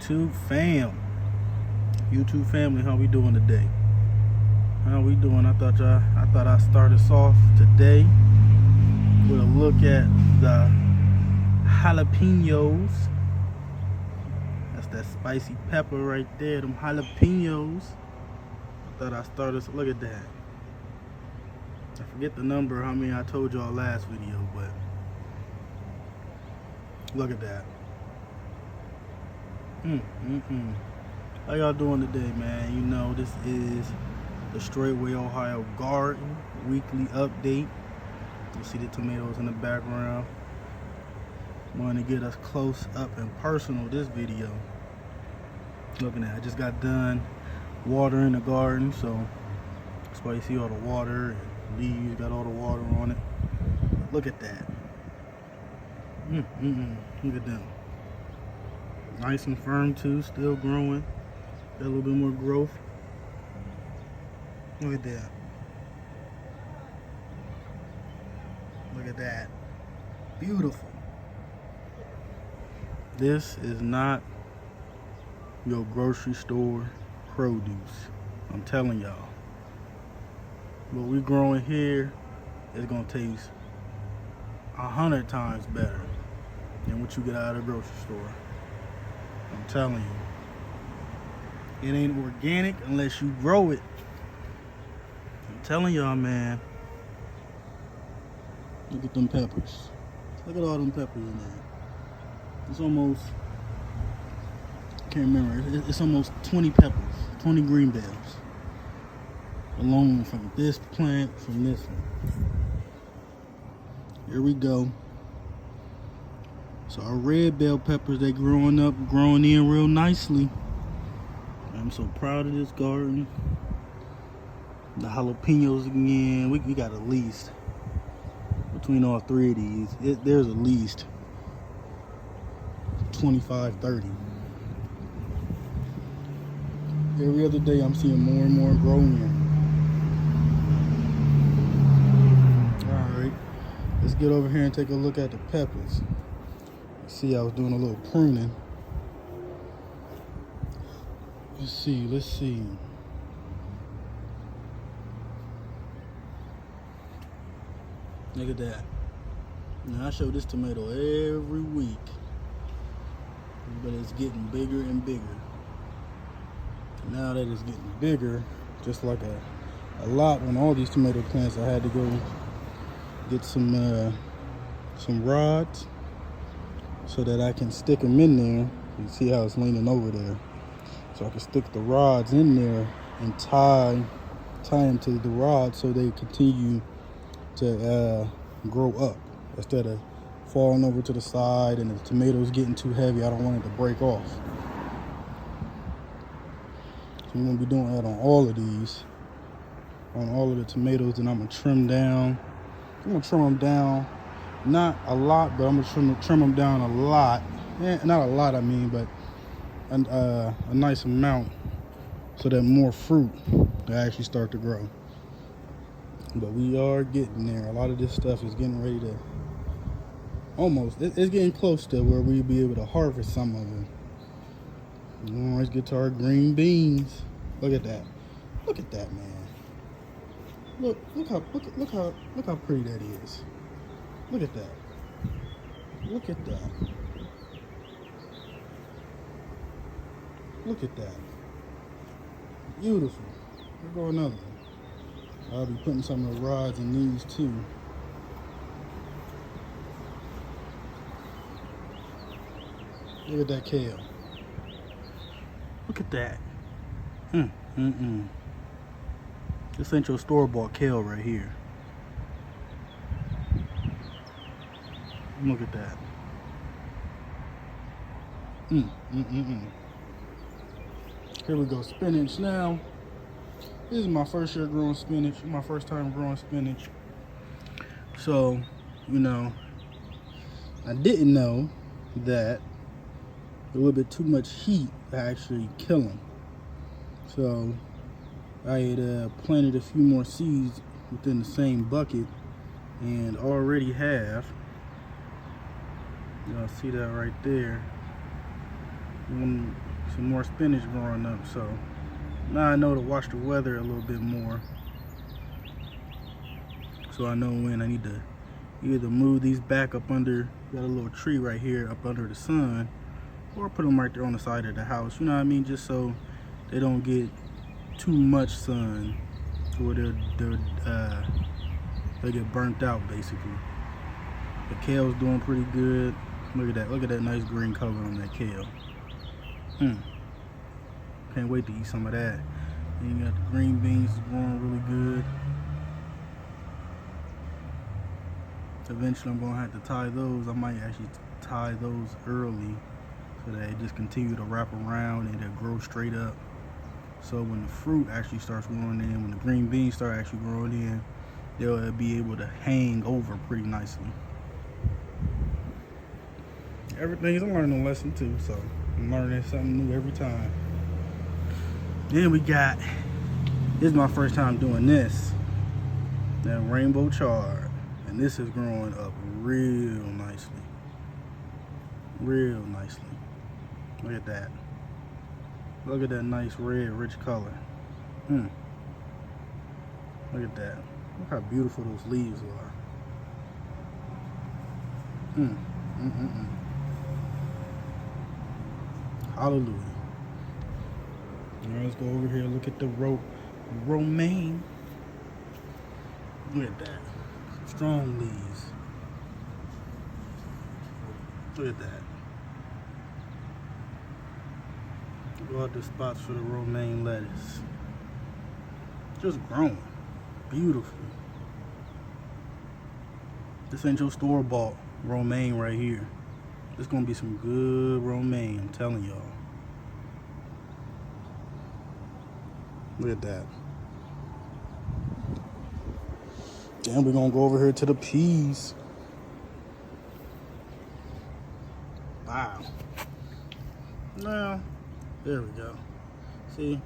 YouTube family, how we doing today? How we doing? I thought I started us off today with a look at the jalapenos. That's that spicy pepper right there, them jalapenos. I thought I started us, look at that. I forget the number, how many I told y'all last video, but look at that. How y'all doing today, man? You know, this is the Straitway Ohio Garden weekly update. You see the tomatoes in the background. I'm going to get us close up and personal this video. Looking at, I just got done watering the garden, so that's why you see all the water and leaves got all the water on it. Look at that. Look at them. Nice and firm too, still growing. Got a little bit more growth. Look at that. Look at that. Beautiful. This is not your grocery store produce. I'm telling y'all. What we growing here is gonna taste 100 times better than what you get out of the grocery store. I'm telling you. It ain't organic unless you grow it. I'm telling y'all, man. Look at them peppers. Look at all them peppers in there. It's almost, I can't remember, it's almost 20 peppers, 20 green bells. Alone from this plant, from this one. Here we go. So our red bell peppers, they growing in real nicely. I'm so proud of this garden. The jalapenos again, we got at least, between all three of these, there's at least 25, 30. Every other day I'm seeing more and more growing. Alright, let's get over here and take a look at the peppers. See, I was doing a little pruning. Let's see. Look at that. Now I show this tomato every week, but it's getting bigger and bigger. Now that it's getting bigger, just like a lot on all these tomato plants, I had to go get some rods so that I can stick them in there. You see how it's leaning over there, so I can stick the rods in there and tie them to the rods so they continue to grow up instead of falling over to the side and the tomatoes getting too heavy. I don't want it to break off. So I'm gonna be doing that on all of these, on all of the tomatoes, and I'm gonna trim down. I'm gonna trim them down, not a lot, but I'm gonna trim them down a lot. Not a lot, I mean, but a nice amount, so that more fruit will actually start to grow. But we are getting there. A lot of this stuff is getting ready to, it's getting close to where we'll be able to harvest some of them. Let's get to our green beans. Look at that. Look at that, man. Look how pretty that is. Look at that. Look at that. Look at that. Beautiful. There go another one. I'll be putting some of the rods in these too. Look at that kale. Look at that. This ain't your store-bought kale right here. Look at that. Here we go, spinach now. This is my first year growing spinach, my first time growing spinach. So, you know, I didn't know that a little bit too much heat to actually kill them. So I had planted a few more seeds within the same bucket, and already have, y'all see that right there, some more spinach growing up. So now I know to watch the weather a little bit more. So I know when I need to either move these back up under, got a little tree right here up under the sun, or put them right there on the side of the house, you know what I mean, just so they don't get too much sun to where they get burnt out basically. The kale's doing pretty good. Look at that nice green color on that kale. Can't wait to eat some of that. And you got the green beans growing really good. Eventually I'm gonna have to tie those. I might actually tie those early so that it just continue to wrap around and it'll grow straight up. So when the fruit actually starts growing in, when the green beans start actually growing in, they'll be able to hang over pretty nicely. Everything's, I'm learning a lesson too, so I'm learning something new every time. Then we got, this is my first time doing this, that rainbow chard. And this is growing up real nicely. Real nicely. Look at that. Look at that nice red, rich color. Look at that. Look how beautiful those leaves are. Hallelujah. Now let's go over here and look at the romaine. Look at that. Strong leaves. Look at that. Go out the spots for the romaine lettuce. Just growing. Beautiful. This ain't your store-bought romaine right here. This gonna be some good romaine, I'm telling y'all. Look at that. Then we're gonna go over here to the peas. Wow. Now, there we go. See,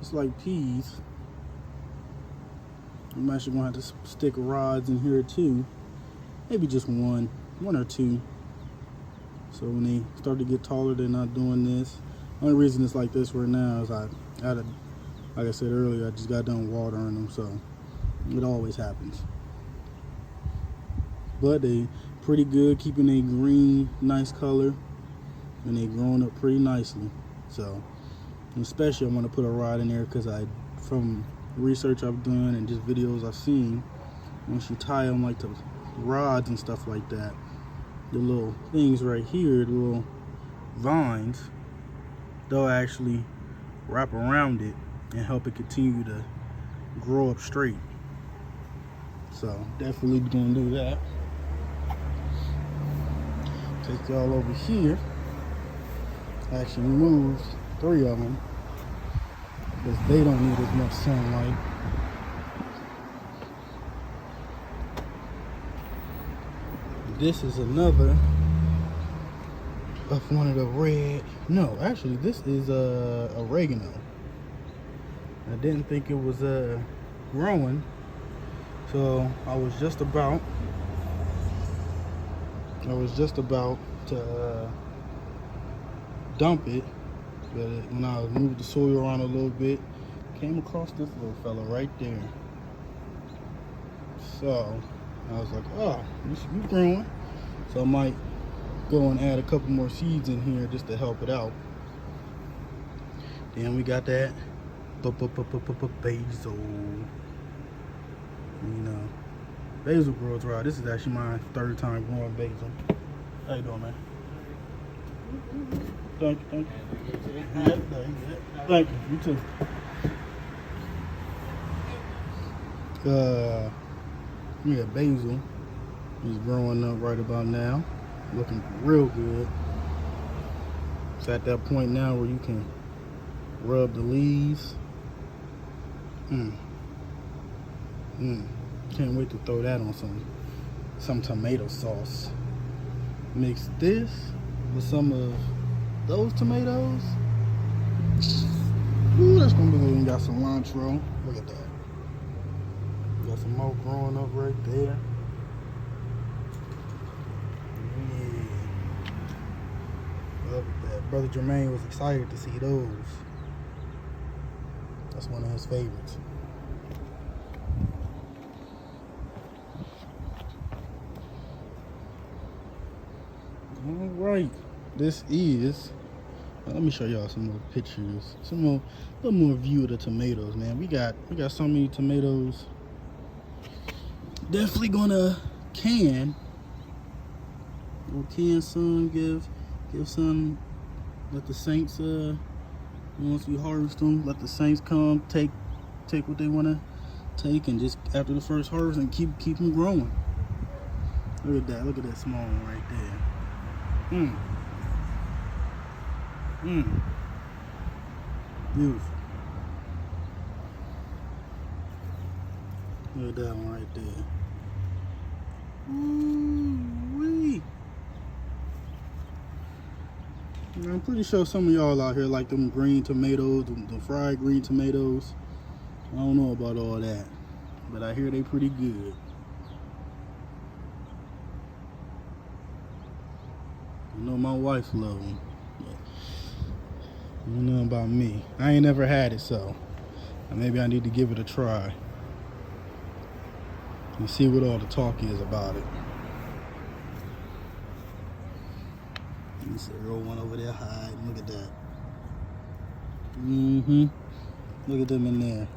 it's like peas. I'm actually gonna have to stick rods in here too. Maybe just one or two. So when they start to get taller, they're not doing this. Only reason it's like this right now is like I said earlier, I just got done watering them, so it always happens. But they pretty good, keeping a green, nice color, and they growing up pretty nicely. So, especially I'm gonna put a rod in there because from research I've done and just videos I've seen, once you tie them like to rods and stuff like that, the little things right here, the little vines, they'll actually wrap around it and help it continue to grow up straight. So definitely gonna do that. Take y'all over here. Actually moved 3 of them because they don't need as much sunlight. This is another of one of the red. No, actually, this is oregano. I didn't think it was growing, so I was just about to dump it, but when I moved the soil around a little bit, came across this little fella right there. So I was like, oh, this should be growing. So I might go and add a couple more seeds in here just to help it out. Then we got that basil. You know, basil grows right. This is actually my 3rd time growing basil. How you doing, man? Thank you. Thank you. You too. Yeah, basil is growing up right about now, looking real good. It's at that point now where you can rub the leaves. Can't wait to throw that on some tomato sauce. Mix this with some of those tomatoes. Ooh, that's gonna be good. We got cilantro. Look at that. Got some more growing up right there. Yeah. Look at that. Brother Jermaine was excited to see those. That's one of his favorites. All right, this is. Let me show y'all some more pictures, a little more view of the tomatoes, man. We got so many tomatoes. Definitely gonna can. We'll can some, give some. Let the saints once we harvest them, let the saints come take what they wanna take, and just after the first harvest, and keep them growing. Look at that small one right there. Beautiful. Look at that one right there. Ooh-wee. I'm pretty sure some of y'all out here like them green tomatoes, the fried green tomatoes. I don't know about all that, but I hear they pretty good. I know my wife love them. You know about me. I ain't never had it, so maybe I need to give it a try and see what all the talk is about it. Let me see, roll one over there high. Look at that. Look at them in there.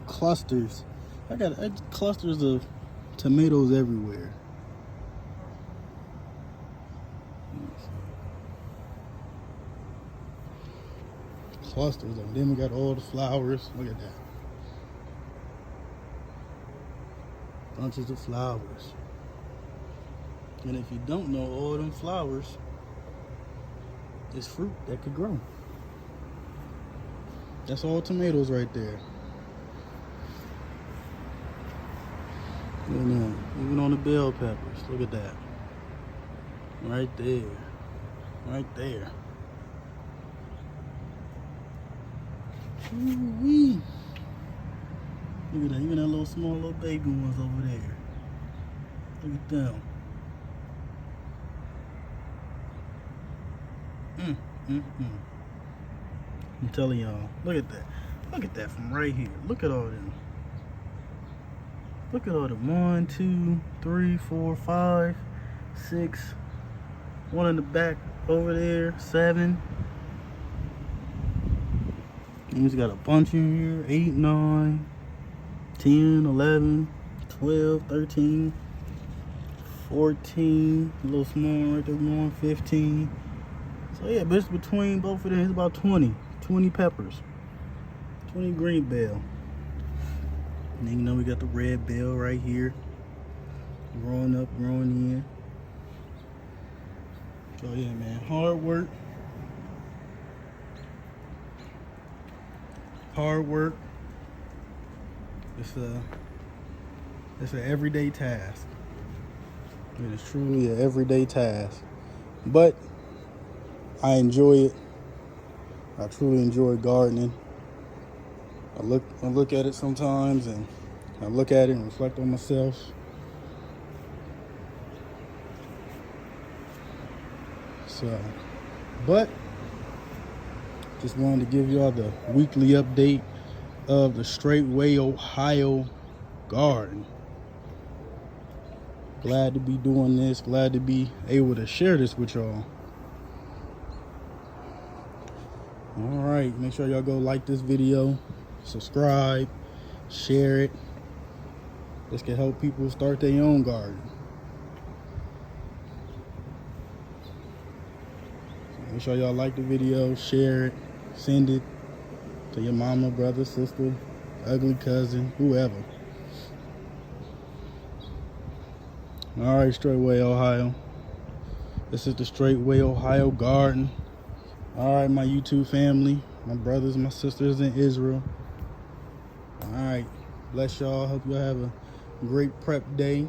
Clusters. I got clusters of tomatoes everywhere. Clusters, and then we got all the flowers. Look at that. Bunches of flowers. And if you don't know, all them flowers is fruit that could grow. That's all tomatoes right there. Even on the bell peppers. Look at that. Right there. Right there. Ooh-wee. Look at that. Even that little baby ones over there. Look at them. I'm telling y'all. Look at that. Look at that from right here. Look at all them. Look at all them. 1, 2, 3, 4, 5, 6. One in the back over there. 7. And he's got a bunch in here. 8, 9, 10, 11, 12, 13, 14. A little small right there going. 15. So yeah, but it's between both of them. It's about 20 peppers. 20 green bell. And then you know we got the red bell right here. Growing up, growing in. So yeah, man, hard work. Hard work. It's an everyday task. It is truly an everyday task. But I enjoy it. I truly enjoy gardening. I look at it sometimes, and I look at it and reflect on myself. So, but just wanted to give y'all the weekly update of the Straitway Ohio Garden. Glad to be doing this. Glad to be able to share this with y'all. All right, make sure y'all go like this video, subscribe, share it. This can help people start their own garden. So make sure y'all like the video, share it, send it to your mama, brother, sister, ugly cousin, whoever. All right, Straitway, Ohio. This is the Straitway Ohio Garden. All right, my YouTube family, my brothers, my sisters in Israel. All right, bless y'all. Hope y'all have a great prep day.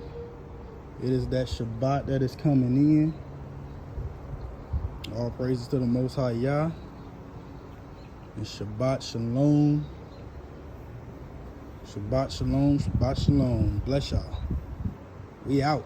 It is that Shabbat that is coming in. All praises to the Most High Yah. And Shabbat Shalom. Shabbat Shalom. Shabbat Shalom. Bless y'all. We out.